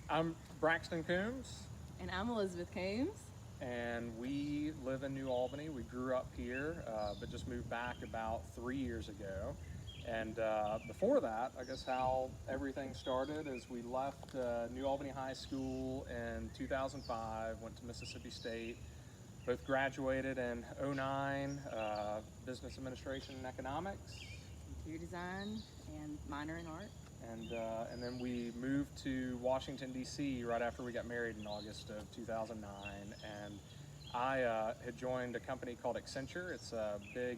I'm Braxton Coombs, And I'm Elizabeth Coombs. and we live in New Albany. We grew up here, but just moved back about 3 years ago. And before that, I guess how everything started is we left New Albany High School in 2005, went to Mississippi State, both graduated in '09, business administration and economics. Interior design and minor in art. And then we moved to Washington, D.C. right after we got married in August of 2009. And I had joined a company called Accenture. It's a big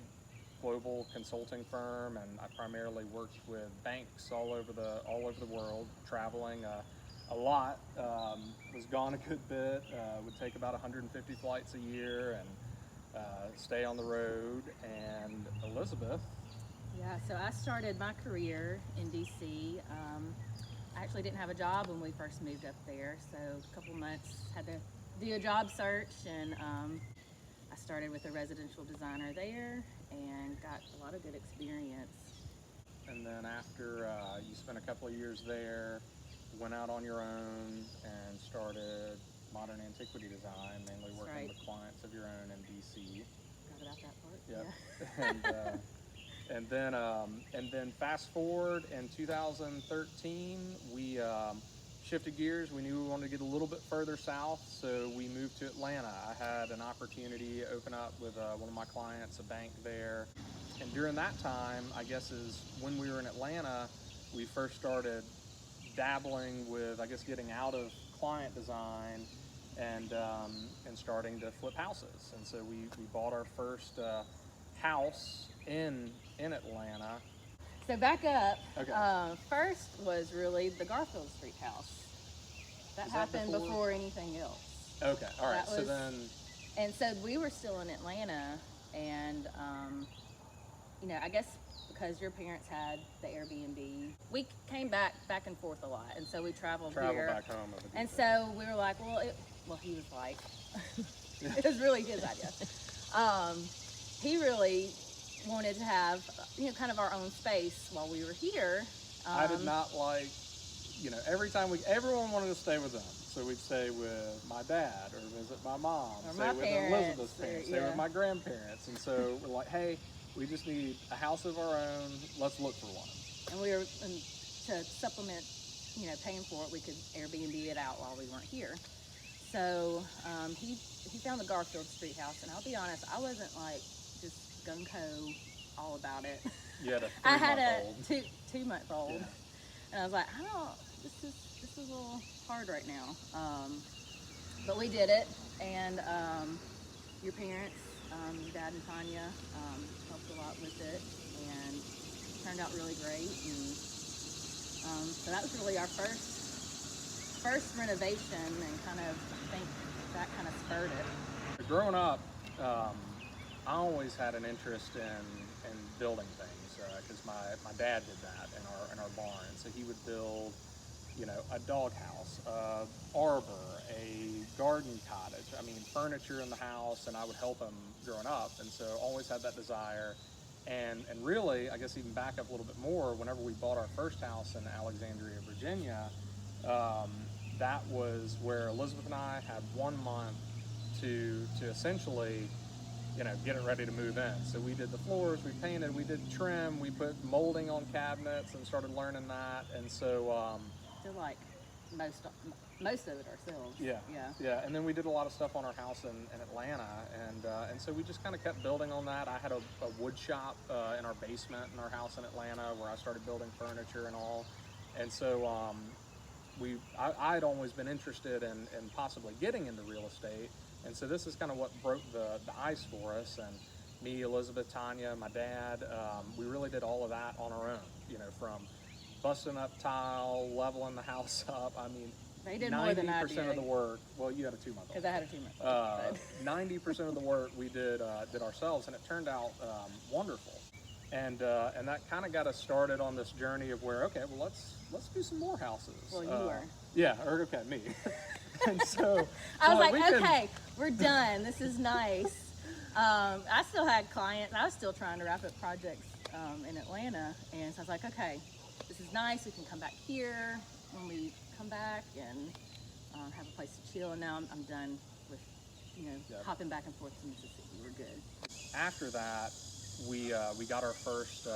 global consulting firm, and I primarily worked with banks all over the world, traveling a lot. Was gone a good bit. Would take about 150 flights a year and stay on the road. And Elizabeth. Yeah, so I started my career in DC. I actually didn't have a job when we first moved up there, so a couple months had to do a job search, and I started with a residential designer there and got a lot of good experience. And then after you spent a couple of years there, went out on your own and started modern antiquity design, mainly working right. with clients of your own in DC. Forgot about that part. Yep. Yeah. And then fast forward in 2013, we shifted gears. We knew we wanted to get a little bit further south, so we moved to Atlanta. I had an opportunity open up with one of my clients, a bank there. And during that time, I guess is when we were in Atlanta, we first started dabbling with, I guess, getting out of client design and starting to flip houses. And so we bought our first house in Atlanta. So back up. Okay. First was really the Garfield Street house. That Was that happened before anything else. Okay, all right. That So was- then, And so we were still in Atlanta, and I guess because your parents had the Airbnb, we came back and forth a lot, and so we traveled here. back home. And so we were like, he was like, it was really his idea. He really wanted to have, kind of our own space while we were here. I did not like, every time everyone wanted to stay with them. So we'd stay with my dad or visit my mom, Or stay my with parents, Elizabeth's parents, or- stay yeah. with my grandparents. And so we're like, hey, we just need a house of our own. Let's look for one. And we were, to supplement, paying for it, we could Airbnb it out while we weren't here. So he found the Garfield Street house, and I'll be honest, I wasn't like just gung-ho all about it. You had a 3-month-old. I had a two-month-old, Yeah. and I was like, this is a little hard right now. But we did it, and your parents, your dad and Tanya, helped a lot with it, and it turned out really great. And so that was really our first renovation, and kind of, I think that kind of spurred it. Growing up, I always had an interest in building things because my dad did that in our barn. So he would build, a doghouse, a arbor, a garden cottage. I mean, furniture in the house, and I would help him growing up. And so always had that desire. And really, I guess even back up a little bit more, whenever we bought our first house in Alexandria, Virginia, that was where Elizabeth and I had 1 month to essentially, get it ready to move in. So we did the floors, we painted, we did trim, we put molding on cabinets and started learning that. And so I feel like most of it ourselves. yeah. And then we did a lot of stuff on our house in Atlanta, and so we just kind of kept building on that. I had a wood shop in our basement in our house in Atlanta where I started building furniture and all. And so I had always been interested in possibly getting into real estate. And so this is kind of what broke the ice for us. And me, Elizabeth, Tanya, my dad, we really did all of that on our own, from busting up tile, leveling the house up. I mean, They did more than I 90% did. of the work, well, you had a 2-month-old. Because I had a 2-month-old. 90% of the work we did ourselves, and it turned out wonderful. And that kind of got us started on this journey of where, okay, well, let's do some more houses. Well, you were. Yeah, or okay, me. And so I was like, we can- okay, we're done. This is nice. I still had clients. I was still trying to wrap up projects in Atlanta. And so I was like, okay, this is nice. We can come back here when we come back and have a place to chill. And now I'm done with, Yep. hopping back and forth to Mississippi. We're good. After that, we got our first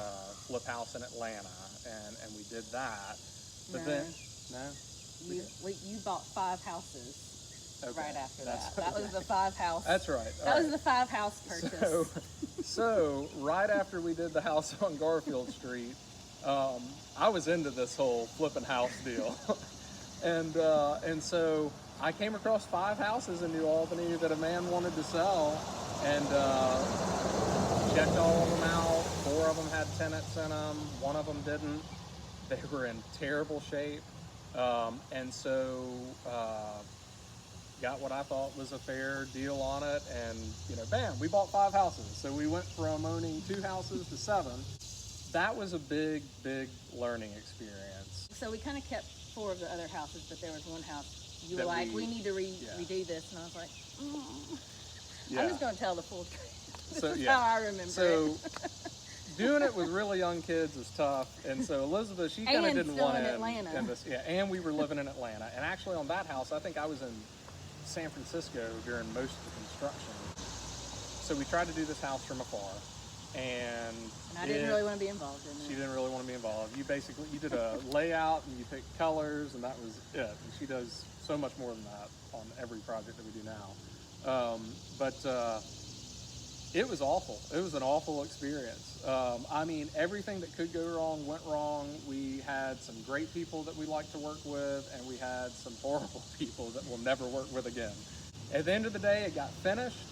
flip house in Atlanta, and we did that. But No. then, no, You bought 5 houses okay. right after That's that. That okay. was the 5 house. That's right. That was the 5 house purchase. So right after we did the house on Garfield Street, I was into this whole flipping house deal, and so I came across 5 houses in New Albany that a man wanted to sell, and checked all of them out. 4 of them had tenants in them. 1 of them didn't. They were in terrible shape, and so got what I thought was a fair deal on it, and bam, we bought 5 houses. So we went from owning 2 houses to 7. That was a big learning experience. So we kind of kept 4 of the other houses, but there was one house you were That like, we need to yeah. redo this, and I was like, Yeah. I'm just going to tell the full truth. This So, is yeah. how I remember So it. doing it with really young kids is tough, and so Elizabeth, she kind of And didn't still want in in Atlanta. in this. Yeah, and we were living in Atlanta, and actually on that house, I think I was in San Francisco during most of the construction. So we tried to do this house from afar, and I didn't really want to be involved in it. She didn't really want to be involved. You did a layout and you picked colors, and that was it. And she does so much more than that on every project that we do now. But it was awful. It was an awful experience. I mean, everything that could go wrong went wrong. We had some great people that we like to work with, and we had some horrible people that we'll never work with again. At the end of the day, it got finished.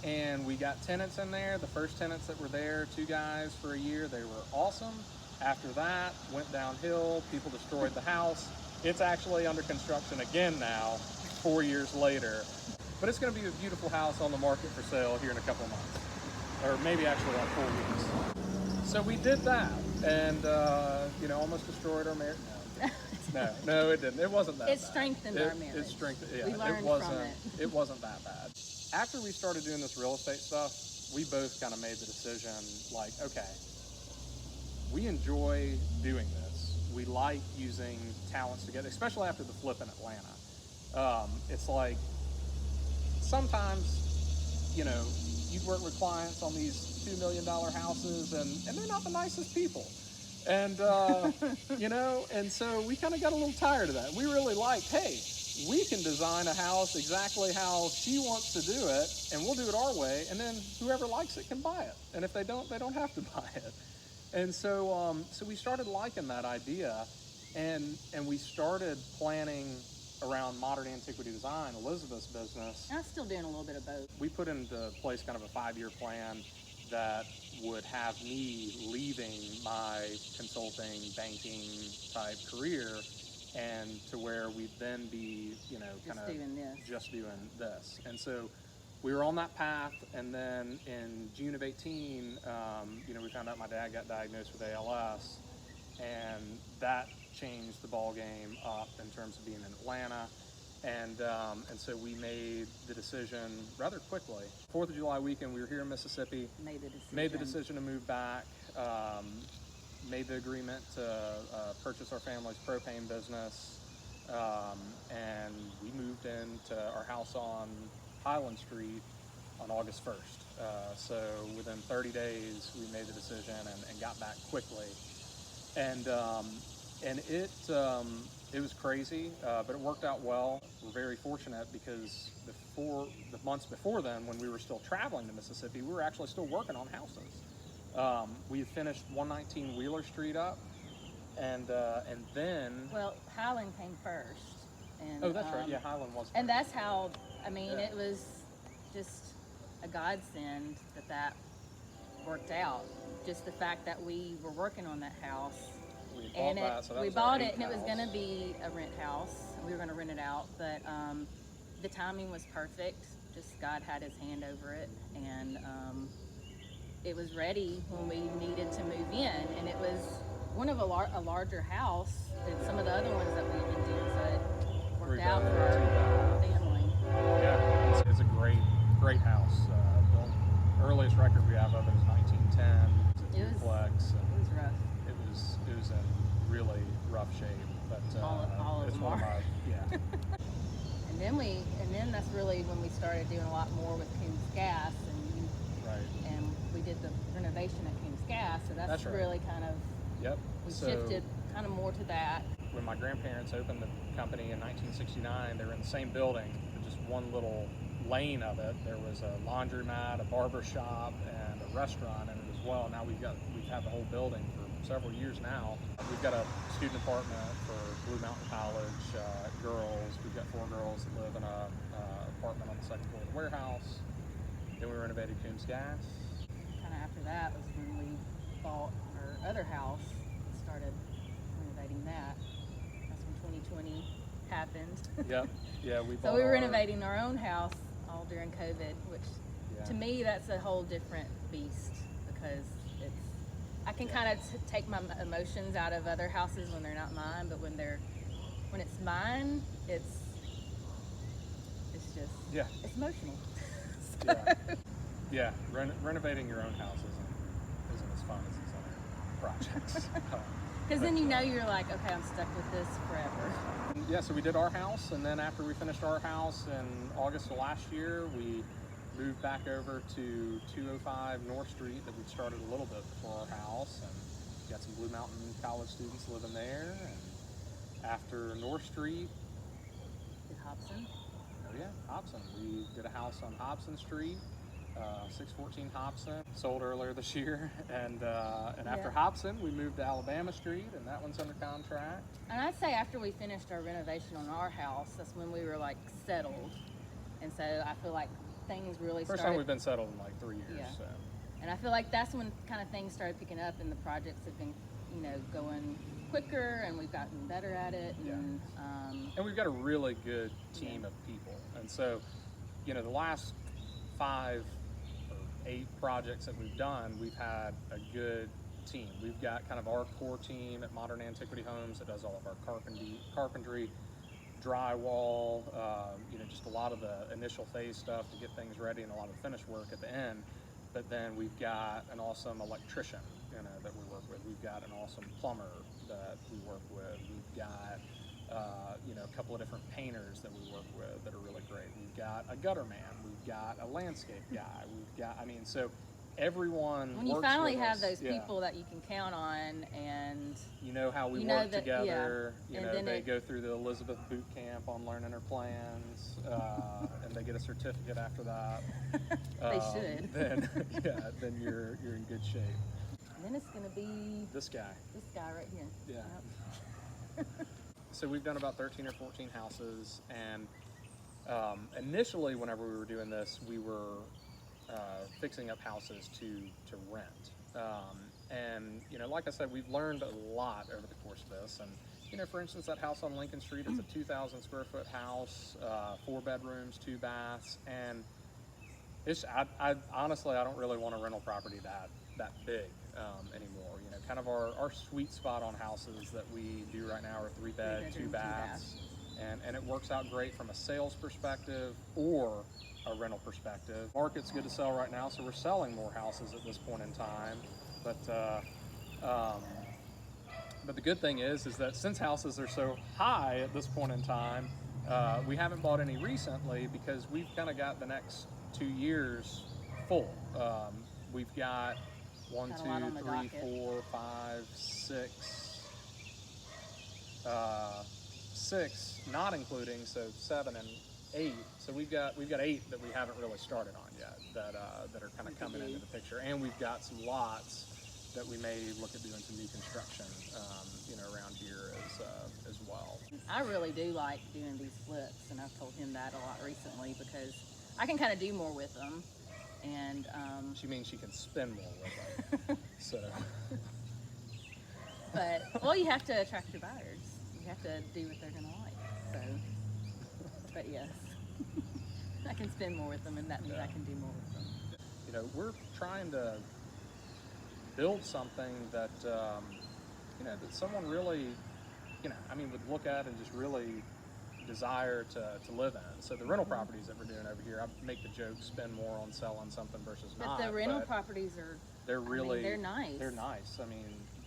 And we got tenants in there. The first tenants that were there, 2 guys for a year, they were awesome. After that, went downhill. People destroyed the house. It's actually under construction again now, 4 years later. But it's going to be a beautiful house on the market for sale here in a couple of months, or maybe actually like 4 weeks. So we did that, and almost destroyed our marriage. No, it didn't. It wasn't that bad. It strengthened our marriage. It strengthened. Yeah, We learned from it. It wasn't that bad. After we started doing this real estate stuff, we both kind of made the decision, like, okay, we enjoy doing this. We like using talents together, especially after the flip in Atlanta. It's like, sometimes, you'd work with clients on these $2 million houses, and they're not the nicest people. And, and so we kind of got a little tired of that. We really liked, hey, we can design a house exactly how she wants to do it, and we'll do it our way, and then whoever likes it can buy it. And if they don't have to buy it. And so we started liking that idea, and we started planning around modern antiquity design, Elizabeth's business. I'm still doing a little bit of both. We put into place kind of a 5-year plan that would have me leaving my consulting, banking type career, and to where we'd then be, kind of just doing this. And so we were on that path, and then in June of 18, we found out my dad got diagnosed with ALS, and that changed the ball game up in terms of being in Atlanta. And so we made the decision rather quickly. 4th of July weekend, we were here in Mississippi. Made the decision to move back. Made the agreement to purchase our family's propane business. And we moved into our house on Highland Street on August 1st. So within 30 days, we made the decision and got back quickly. And it was crazy, but it worked out well. We're very fortunate because the months before then, when we were still traveling to Mississippi, we were actually still working on houses. We had finished 119 Wheeler Street up, and then... Well, Highland came first. And, oh, that's right. Yeah, Highland was first. And that's how, Yeah. It was just a godsend that worked out. Just the fact that we were working on that house. We bought it, and it was going to be a rent house. We were going to rent it out, but the timing was perfect. Just God had his hand over it, and it was ready when we needed to move in. And it was one of a larger house than some of the other ones that we've been doing, so it worked out for our family. Yeah, it's a great house. The earliest record we have of it is 1910. It's a duplex. It was rough. It was in really rough shape. but all of it's them one of are. my, yeah. And then that's really when we started doing a lot more with Coombs Gas, Right. and we did the renovation at Coombs Gas, so that's right. really kind of, Yep. we So shifted kind of more to that. when my grandparents opened the company in 1969, they were in the same building, but just one little lane of it. There was a laundromat, a barber shop, and a restaurant in it as well. Now we've had the whole building for several years now. We've got a student apartment for Blue Mountain College girls. We've got 4 girls that live in a apartment on the second floor of the warehouse. Then we renovated Coombs Gas. Kind of after that was when we bought our other house and started renovating that. That's when 2020 happened. Yep. Yeah, we bought So we were renovating our own house all during COVID, which Yeah. to me that's a whole different beast, because I can kind of take my emotions out of other houses when they're not mine, but when it's mine, it's just it's emotional. Yeah. Renovating your own house isn't as fun as these other projects. Because then you know you're like, okay, I'm stuck with this forever. Yeah, so we did our house, and then after we finished our house in August of last year, we moved back over to 205 North Street that we'd started a little bit before our house, and got some Blue Mountain College students living there. And after North Street, Did Hobson? oh yeah, Hobson. We did a house on Hobson Street, 614 Hobson, sold earlier this year. And after Hobson, we moved to Alabama Street, and that one's under contract. And I'd say after we finished our renovation on our house, that's when we were like settled. And so I feel like things really First started. time we've been settled in like 3 years. Yeah. So. And I feel like that's when kind of things started picking up, and the projects have been, going quicker, and we've gotten better at it. And, and we've got a really good team of people. And so, the last 5 or 8 projects that we've done, we've had a good team. We've got kind of our core team at Modern Antiquity Homes that does all of our carpentry, drywall, just a lot of the initial phase stuff to get things ready, and a lot of finished work at the end. But then we've got an awesome electrician, that we work with. We've got an awesome plumber that we work with. We've got, a couple of different painters that we work with that are really great. We've got a gutter man. We've got a landscape guy. We've got, so everyone when you works finally with have us. those people that you can count on, and you know how we work together. They go through the Elizabeth boot camp on learning her plans, and they get a certificate after that. They should. Then you're in good shape. And then it's going to be this guy right here. Yeah. Yep. So we've done about 13 or 14 houses, and initially whenever we were doing this, we were fixing up houses to rent. And like I said, we've learned a lot over the course of this. And for instance, that house on Lincoln Street, it's a 2,000 square foot house, 4 bedrooms, 2 baths, and I honestly, I don't really want a rental property that big anymore. Kind of our sweet spot on houses that we do right now are 3 bed, 2 baths. And it works out great from a sales perspective or a rental perspective. Market's good to sell right now, so we're selling more houses at this point in time. But the good thing is that since houses are so high at this point in time, we haven't bought any recently because we've kind of got the next 2 years full. We've got 1, 2, 3, 4, 5, 6, not including, so 7 and 8. So we've got 8 that we haven't really started on yet that are kind of coming into the picture, and we've got some lots that we may look at doing some new construction, around here as well. I really do like doing these flips, and I've told him that a lot recently because I can kind of do more with them. And she means she can spend more with them. So. But you have to attract your buyers. You have to do what they're gonna like. So, but yes, I can spend more with them, and that means I can do more with them. We're trying to build something that that someone really, would look at and just really desire to live in. So the rental properties that we're doing over here, I make the joke, spend more on selling something versus not. But the rental properties they're really they're nice. They're nice.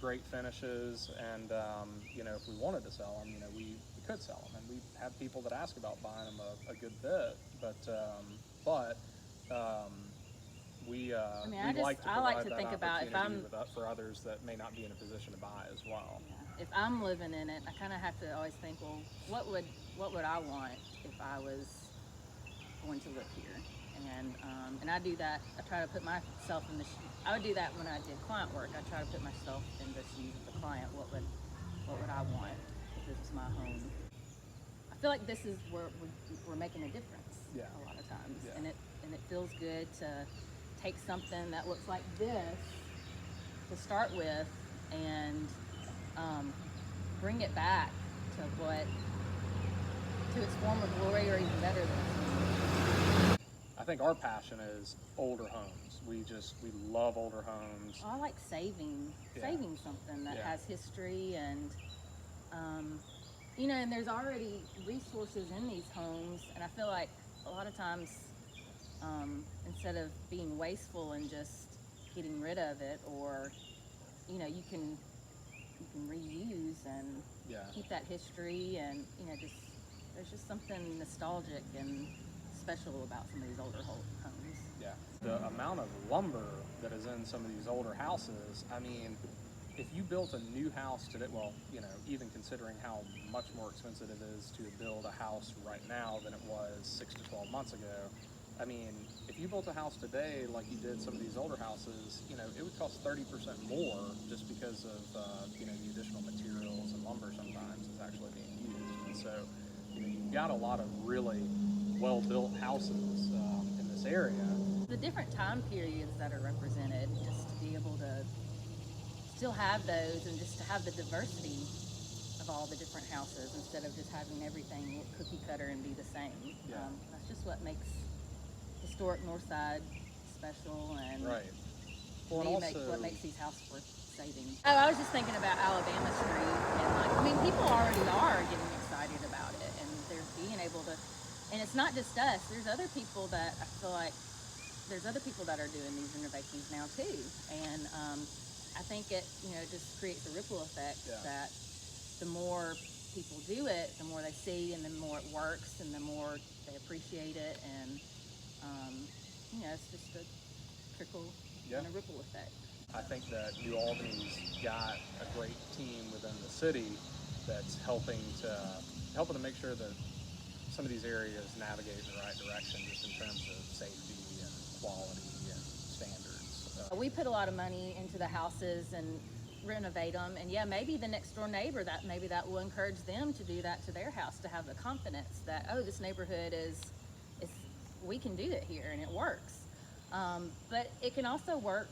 great finishes, and you know, if we wanted to sell them, you know, we could sell them, and we have people that ask about buying them a good bit, but we I mean, we like to I like provide to that think about if opportunity I'm, for others that may not be in a position to buy as well. yeah, if I'm living in it, I kind of have to always think, well, what would I want if I was going to live here? And I do that. I try to put myself in the. I would do that when I did client work. I try to put myself in the shoes of the client. What would I want if this was my home? I feel like this is where we're making a difference. Yeah. A lot of times, Yeah. and it feels good to take something that looks like this to start with and bring it back to its former glory, or even better than its former. I think our passion is older homes. We love older homes. I like saving something that has history, and you know, and there's already resources in these homes, and I feel like a lot of times instead of being wasteful and just getting rid of it, or you know, you can reuse and keep that history, and you know, there's just something nostalgic and special about some of these older homes. Yeah. The amount of lumber that is in some of these older houses, I mean, if you built a new house today, well, you know, even considering how much more expensive it is to build a house right now than it was 6 to 12 months ago, I mean, if you built a house today like you did some of these older houses, you know, it would cost 30% more just because of, you know, the additional materials and lumber sometimes is actually being used. And so, you know, you've got a lot of really well-built houses in this area. The different time periods that are represented, just to be able to still have those, and just to have the diversity of all the different houses instead of just having everything look cookie cutter and be the same. Yeah. That's just what makes historic Northside special, and Right. to Well, me, and also, what makes these houses worth saving. Oh, I was just thinking about Alabama Street, and like, I mean, people already are getting excited about it, and they're being able to, and it's not just us. There's other people that I feel like there's other people that are doing these renovations now too, and I think it, you know, just creates a ripple effect that the more people do it, the more they see, and the more it works, and the more they appreciate it, and you know, it's just a trickle and a ripple effect. I think that New Albany's got a great team within the city that's helping to make sure that some of these areas navigate in the right direction, just in terms of safety and quality and standards. We put a lot of money into the houses and renovate them, and yeah, maybe the next door neighbor, that will encourage them to do that to their house, to have the confidence that, oh, this neighborhood is we can do it here and it works. But it can also work,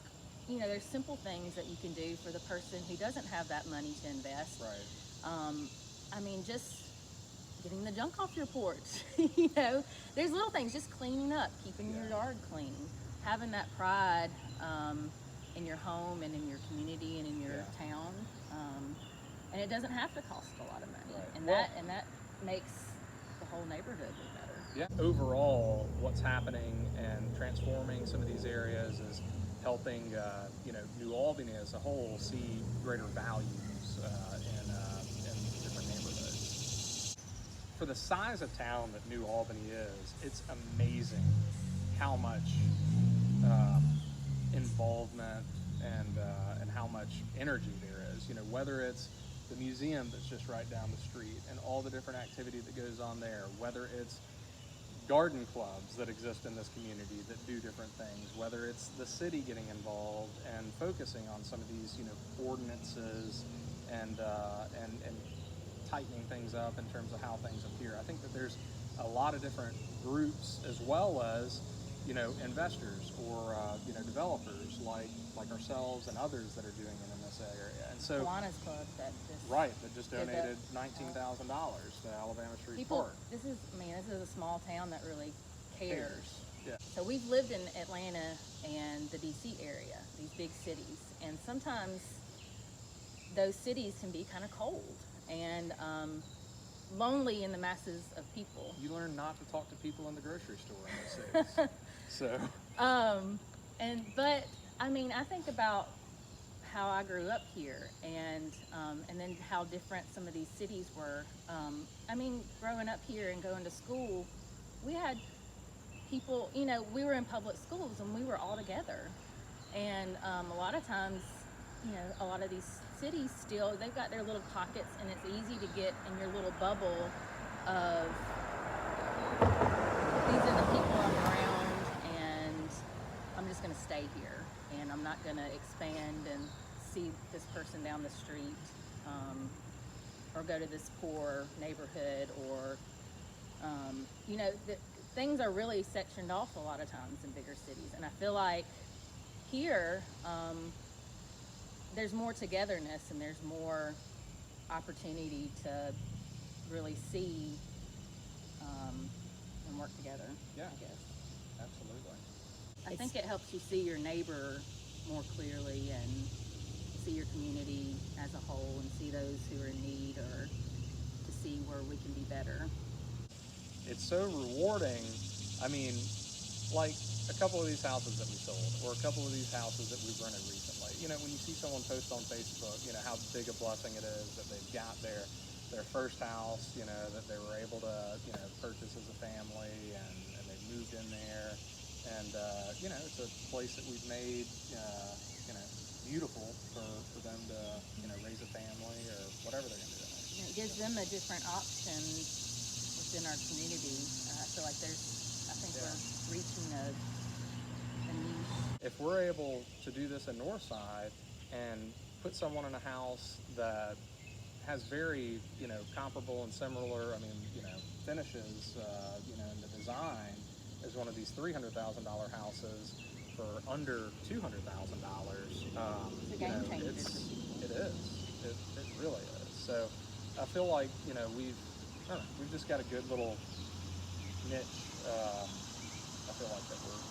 you know, there's simple things that you can do for the person who doesn't have that money to invest. Right. I mean, just getting the junk off your porch. You know, there's little things, just cleaning up, keeping your yard clean, having that pride in your home and in your community and in your town. And it doesn't have to cost a lot of money. Right. And that makes the whole neighborhood look better. Yeah. Overall, what's happening and transforming some of these areas is helping, you know, New Albany as a whole see greater values in different neighborhoods. For the size of town that New Albany is, it's amazing how much involvement and how much energy there is. You know, whether it's the museum that's just right down the street and all the different activity that goes on there, whether it's garden clubs that exist in this community that do different things, whether it's the city getting involved and focusing on some of these, you know, ordinances and tightening things up in terms of how things appear. I think that there's a lot of different groups, as well as, you know, investors or you know, developers like ourselves and others that are doing it in this area. And so Kiwanis Club that just donated $19,000 to Alabama Street Park. This is a small town that really cares. Yeah. So we've lived in Atlanta and the DC area, these big cities, and sometimes those cities can be kind of cold and lonely in the masses of people. You learn not to talk to people in the grocery store in those cities. So but I mean, I think about how I grew up here, and then how different some of these cities were. I mean, growing up here and going to school, we had people, you know, we were in public schools and we were all together. And a lot of times, you know, a lot of these cities still, they've got their little pockets, and it's easy to get in your little bubble of these are the people I'm around, and I'm just going to stay here, and I'm not going to expand and see this person down the street, or go to this poor neighborhood, or you know, things are really sectioned off a lot of times in bigger cities. And I feel like here there's more togetherness, and there's more opportunity to really see and work together. Yeah. I guess. Absolutely. I think it helps you see your neighbor more clearly, and see your community as a whole, and see those who are in need, or to see where we can be better. It's so rewarding. I mean, like a couple of these houses that we sold, or a couple of these houses that we've rented recently. You know, when you see someone post on Facebook, you know, how big a blessing it is that they've got their first house, you know, that they were able to, you know, purchase as a family, and they've moved in there. And, you know, it's a place that we've made, you know, beautiful for them to, you know, raise a family or whatever they're going to do. And it gives them a different option within our community. I feel like I think we're reaching a niche. If we're able to do this in Northside and put someone in a house that has very, you know, comparable and similar, I mean, you know, finishes, you know, in the design as one of these $300,000 houses for under $200,000, It's a game changer for people. It is. It really is. So I feel like, you know, we've just got a good little niche. I feel like that we're